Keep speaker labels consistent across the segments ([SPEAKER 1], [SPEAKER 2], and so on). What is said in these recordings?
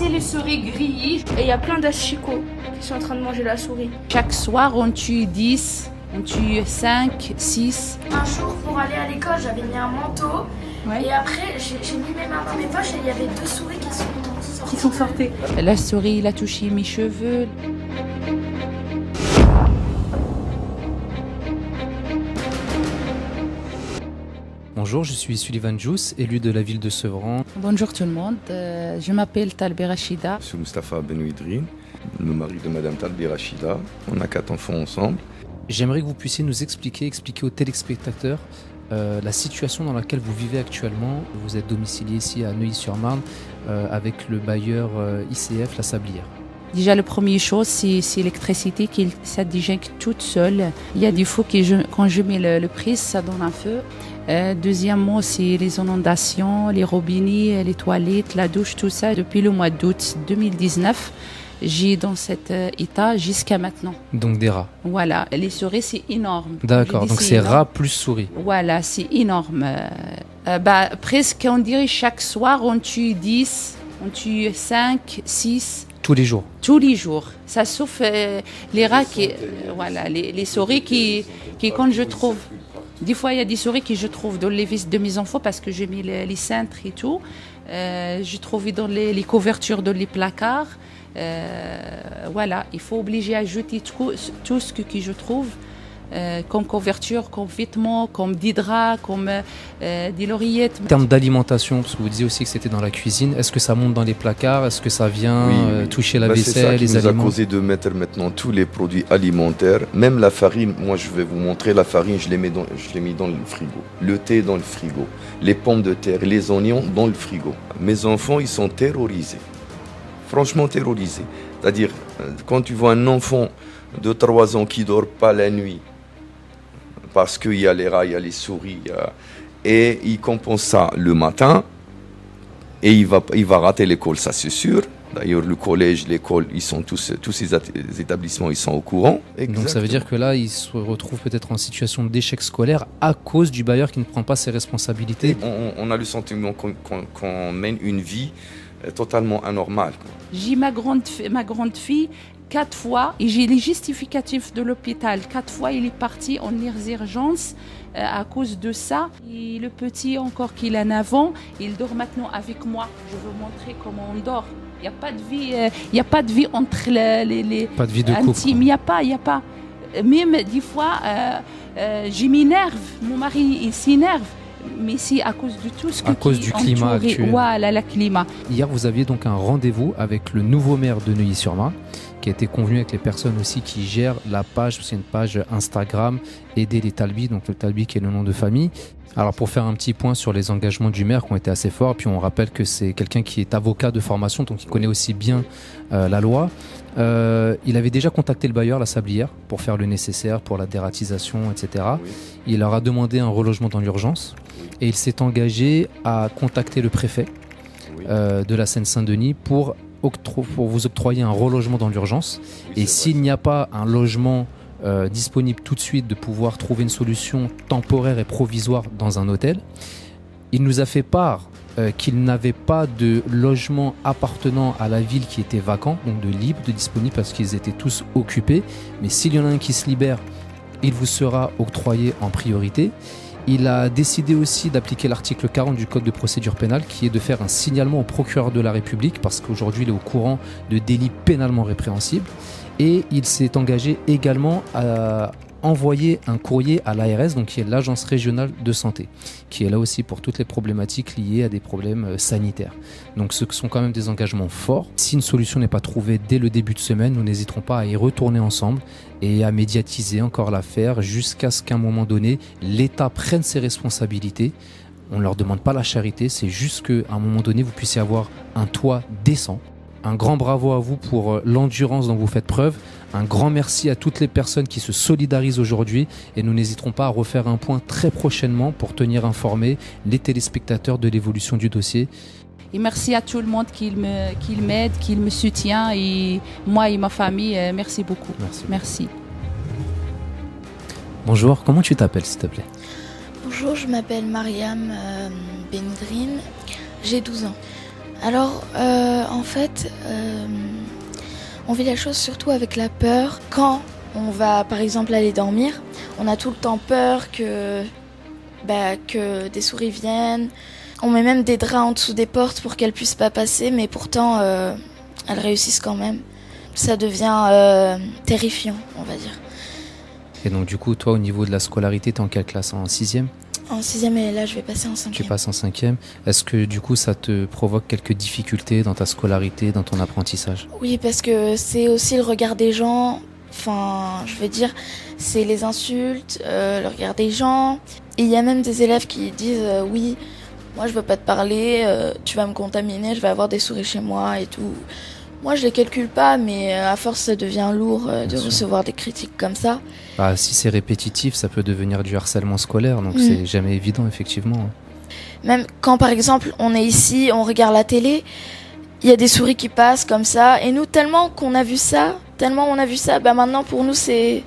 [SPEAKER 1] c'est les souris grillées. Et il y a plein d'asticots qui sont en train de manger la souris.
[SPEAKER 2] Chaque soir, on tue 10, on tue 5, 6.
[SPEAKER 3] Un jour, pour aller à l'école, j'avais mis un manteau.
[SPEAKER 1] Ouais.
[SPEAKER 3] Et après, j'ai mis mes mains dans mes poches et il y avait 2 souris qui sont
[SPEAKER 1] sorties.
[SPEAKER 2] La souris, il a touché mes cheveux.
[SPEAKER 4] Bonjour, je suis Sullivan Jous, élu de la ville de Sevran.
[SPEAKER 2] Bonjour tout le monde, je m'appelle Talbi Rachida.
[SPEAKER 5] Je suis Moustapha Benouidrine, le mari de Madame Talbi Rachida. On a 4 enfants ensemble.
[SPEAKER 4] J'aimerais que vous puissiez nous expliquer aux téléspectateurs la situation dans laquelle vous vivez actuellement. Vous êtes domicilié ici à Neuilly-sur-Marne avec le bailleur ICF La Sablière.
[SPEAKER 2] Déjà, la première chose, c'est l'électricité qui s'injecte toute seule. Il y a des fois que quand je mets le prise, ça donne un feu. Deuxièmement, c'est les inondations, les robinets, les toilettes, la douche, tout ça. Depuis le mois d'août 2019, j'ai dans cet état jusqu'à maintenant.
[SPEAKER 4] Donc des rats.
[SPEAKER 2] Voilà, les souris, c'est énorme.
[SPEAKER 4] D'accord, donc c'est
[SPEAKER 2] énorme.
[SPEAKER 4] rats plus souris.
[SPEAKER 2] Voilà, c'est énorme. Presque, on dirait chaque soir, on tue 10, on tue 5, 6.
[SPEAKER 4] Tous les jours.
[SPEAKER 2] Tous les jours. Ça sauf les rats voilà, les souris qui quand je trouve. Des fois, il y a des souris que je trouve dans les vis de mes enfants parce que j'ai mis les cintres et tout. Je trouve dans les couvertures, dans les placards. Voilà, il faut obliger à jeter tout ce que je trouve. Comme couverture, comme vêtements, comme des draps, comme des lauriettes.
[SPEAKER 4] En termes d'alimentation, parce que vous disiez aussi que c'était dans la cuisine, est-ce que ça monte dans les placards? Est-ce que ça vient toucher la vaisselle, les aliments?
[SPEAKER 5] C'est ça qui nous a causé de mettre maintenant tous les produits alimentaires, même la farine. Moi, je vais vous montrer la farine, je l'ai mis dans le frigo. Le thé dans le frigo. Les pommes de terre, les oignons dans le frigo. Mes enfants, ils sont terrorisés. Franchement terrorisés. C'est-à-dire, quand tu vois un enfant de 3 ans qui ne dort pas la nuit, parce qu'il y a les rats, il y a les souris, et il compense ça le matin, et il va rater l'école, ça c'est sûr. D'ailleurs, le collège, l'école, tous ces établissements, ils sont au courant.
[SPEAKER 4] Exactement. Donc ça veut dire que là, ils se retrouvent peut-être en situation d'échec scolaire à cause du bailleur qui ne prend pas ses responsabilités.
[SPEAKER 5] On a le sentiment qu'on mène une vie totalement anormale.
[SPEAKER 2] J'ai ma grande fille 4 fois, et j'ai les justificatifs de l'hôpital. 4 fois, il est parti en urgence à cause de ça. Et le petit, encore qu'il a 9 ans, il dort maintenant avec moi. Je veux montrer comment on dort. Il n'y a pas de vie, entre les
[SPEAKER 4] pas de vie de couple.
[SPEAKER 2] Il n'y a pas. Même des fois, je m'énerve. Mon mari, il s'énerve. Mais c'est à cause de tout ce
[SPEAKER 4] à cause du climat actuel.
[SPEAKER 2] Voilà, le climat.
[SPEAKER 4] Hier, vous aviez donc un rendez-vous avec le nouveau maire de Neuilly-sur-Marne, qui a été convenu avec les personnes aussi qui gèrent la page, c'est une page Instagram, Aider les Talbi, donc le Talbi qui est le nom de famille. Alors pour faire un petit point sur les engagements du maire qui ont été assez forts, puis on rappelle que c'est quelqu'un qui est avocat de formation, donc il connaît aussi bien la loi. Il avait déjà contacté le bailleur La Sablière pour faire le nécessaire pour la dératisation, etc. Oui. Il leur a demandé un relogement dans l'urgence et il s'est engagé à contacter le préfet de la Seine-Saint-Denis pour vous octroyer un relogement dans l'urgence. Et s'il n'y a pas un logement disponible tout de suite, de pouvoir trouver une solution temporaire et provisoire dans un hôtel. Il nous a fait part qu'il n'avait pas de logement appartenant à la ville qui était vacant, donc de libre, de disponible parce qu'ils étaient tous occupés. Mais s'il y en a un qui se libère, il vous sera octroyé en priorité. Il a décidé aussi d'appliquer l'article 40 du Code de procédure pénale qui est de faire un signalement au procureur de la République parce qu'aujourd'hui il est au courant de délits pénalement répréhensibles. Et il s'est engagé également à envoyer un courrier à l'ARS, donc qui est l'Agence régionale de santé, qui est là aussi pour toutes les problématiques liées à des problèmes sanitaires. Donc ce sont quand même des engagements forts. Si une solution n'est pas trouvée dès le début de semaine, nous n'hésiterons pas à y retourner ensemble et à médiatiser encore l'affaire jusqu'à ce qu'à un moment donné, l'État prenne ses responsabilités. On ne leur demande pas la charité, c'est juste qu'à un moment donné, vous puissiez avoir un toit décent. Un grand bravo à vous pour l'endurance dont vous faites preuve. Un grand merci à toutes les personnes qui se solidarisent aujourd'hui et nous n'hésiterons pas à refaire un point très prochainement pour tenir informés les téléspectateurs de l'évolution du dossier.
[SPEAKER 2] Et merci à tout le monde qui m'aide, qui me soutient et moi et ma famille, merci beaucoup. Merci.
[SPEAKER 4] Bonjour, comment tu t'appelles s'il te plaît?
[SPEAKER 3] Bonjour, je m'appelle Mariam Benidrine, j'ai 12 ans.
[SPEAKER 6] Alors, en fait, on vit la chose surtout avec la peur. Quand on va, par exemple, aller dormir, on a tout le temps peur que des souris viennent. On met même des draps en dessous des portes pour qu'elles puissent pas passer, mais pourtant, elles réussissent quand même. Ça devient terrifiant, on va dire.
[SPEAKER 4] Et donc du coup, toi, au niveau de la scolarité, t'es en quelle classe? En 6e?
[SPEAKER 6] En 6e, et là, je vais passer en 5e.
[SPEAKER 4] Tu passes en 5e. Est-ce que du coup, ça te provoque quelques difficultés dans ta scolarité, dans ton apprentissage?
[SPEAKER 6] Oui, parce que c'est aussi le regard des gens. Enfin, je veux dire, c'est les insultes, le regard des gens. Et il y a même des élèves qui disent oui, moi je veux pas te parler, tu vas me contaminer, je vais avoir des souris chez moi et tout. Moi je les calcule pas, mais à force ça devient lourd de recevoir des critiques comme ça.
[SPEAKER 4] Bah, si c'est répétitif, ça peut devenir du harcèlement scolaire, donc c'est jamais évident effectivement.
[SPEAKER 6] Même quand par exemple on est ici, on regarde la télé, il y a des souris qui passent comme ça, et nous tellement on a vu ça, bah maintenant pour nous c'est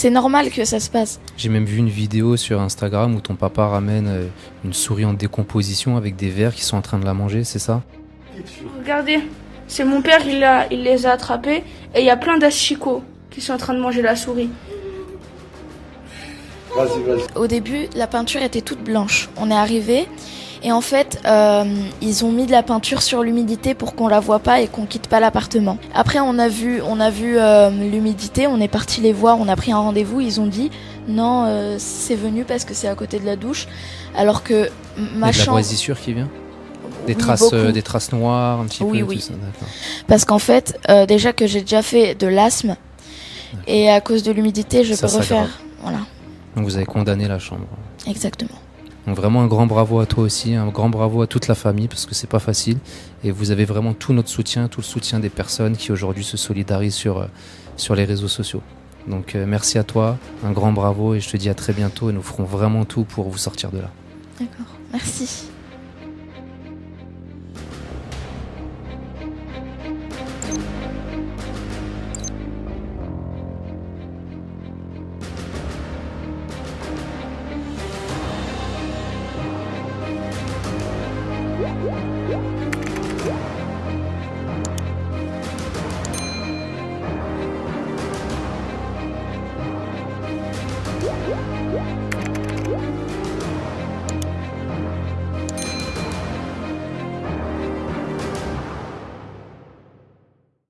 [SPEAKER 6] normal que ça se passe.
[SPEAKER 4] J'ai même vu une vidéo sur Instagram où ton papa ramène une souris en décomposition avec des vers qui sont en train de la manger, c'est ça?
[SPEAKER 1] Regardez, c'est mon père, il les a attrapés et il y a plein d'asticots qui sont en train de manger la souris.
[SPEAKER 6] Au début, la peinture était toute blanche. On est arrivé et en fait, ils ont mis de la peinture sur l'humidité pour qu'on la voit pas et qu'on quitte pas l'appartement. Après, on a vu l'humidité, on est parti les voir, on a pris un rendez-vous. Ils ont dit non, c'est venu parce que c'est à côté de la douche, alors que ma
[SPEAKER 4] Il y a de la
[SPEAKER 6] chambre.
[SPEAKER 4] moisissure qui vient? Des
[SPEAKER 6] Oui,
[SPEAKER 4] des traces noires, un petit
[SPEAKER 6] Oui,
[SPEAKER 4] peu.
[SPEAKER 6] oui.
[SPEAKER 4] Tout ça, d'accord.
[SPEAKER 6] Parce qu'en fait, déjà que j'ai déjà fait de l'asthme et à cause de l'humidité, je
[SPEAKER 4] Ça
[SPEAKER 6] peux refaire.
[SPEAKER 4] s'aggrave.
[SPEAKER 6] Voilà,
[SPEAKER 4] Donc vous avez condamné la chambre.
[SPEAKER 6] exactement.
[SPEAKER 4] Donc vraiment un grand bravo à toi aussi, un grand bravo à toute la famille parce que c'est pas facile et vous avez vraiment tout notre soutien, tout le soutien des personnes qui aujourd'hui se solidarisent sur les réseaux sociaux. Donc merci à toi, un grand bravo et je te dis à très bientôt et nous ferons vraiment tout pour vous sortir de là.
[SPEAKER 6] D'accord, merci.